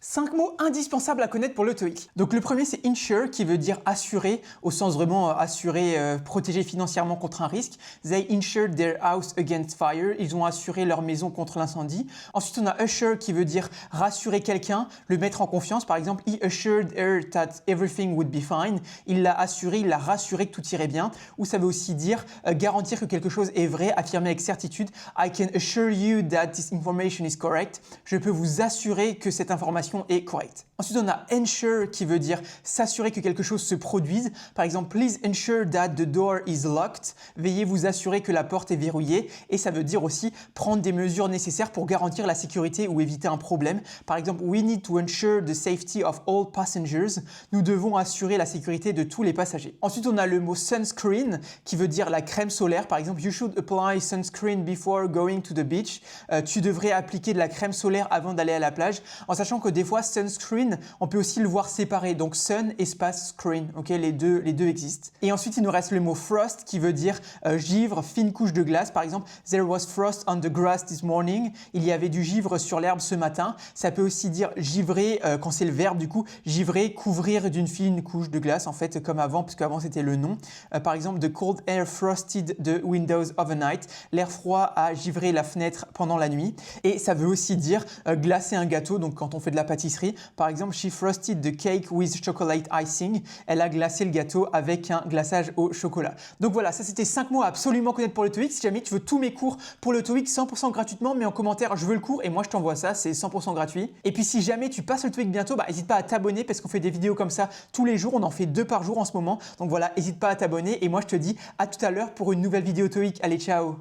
5 mots indispensables à connaître pour le TOEIC. Donc le premier c'est insure qui veut dire assurer au sens vraiment assurer, protéger financièrement contre un risque. They insured their house against fire. Ils ont assuré leur maison contre l'incendie. Ensuite on a assure qui veut dire rassurer quelqu'un, le mettre en confiance. Par exemple, he assured her that everything would be fine. Il l'a assuré, il l'a rassuré que tout irait bien. Ou ça veut aussi dire garantir que quelque chose est vrai, affirmer avec certitude. I can assure you that this information is correct. Je peux vous assurer que cette information est correcte. Ensuite, on a ensure qui veut dire s'assurer que quelque chose se produise. Par exemple, please ensure that the door is locked. Veuillez vous assurer que la porte est verrouillée. Et ça veut dire aussi prendre des mesures nécessaires pour garantir la sécurité ou éviter un problème. Par exemple, we need to ensure the safety of all passengers. Nous devons assurer la sécurité de tous les passagers. Ensuite, on a le mot sunscreen qui veut dire la crème solaire. Par exemple, you should apply sunscreen before going to the beach. Tu devrais appliquer de la crème solaire avant d'aller à la plage. En sachant que des fois, sunscreen, on peut aussi le voir séparé. Donc, sun, espace, screen. Ok, les deux existent. Et ensuite, il nous reste le mot frost qui veut dire givre, fine couche de glace. Par exemple, there was frost on the grass this morning. Il y avait du givre sur l'herbe ce matin. Ça peut aussi dire givrer, quand c'est le verbe du coup, givrer, couvrir d'une fine couche de glace, en fait, comme avant, parce qu'avant c'était le nom. Par exemple, the cold air frosted the windows overnight. L'air froid a givré la fenêtre pendant la nuit. Et ça veut aussi dire glacer un gâteau, donc quand on fait de la pâtisserie. Par exemple, she frosted the cake with chocolate icing. Elle a glacé le gâteau avec un glaçage au chocolat. Donc voilà, ça c'était 5 mots à absolument connaître pour le TOEIC. Si jamais tu veux tous mes cours pour le TOEIC 100% gratuitement, mets en commentaire je veux le cours et moi je t'envoie ça, c'est 100% gratuit. Et puis si jamais tu passes le TOEIC bientôt, n'hésite pas à t'abonner parce qu'on fait des vidéos comme ça tous les jours. On en fait 2 par jour en ce moment. Donc voilà, n'hésite pas à t'abonner et moi je te dis à tout à l'heure pour une nouvelle vidéo TOEIC. Allez, ciao!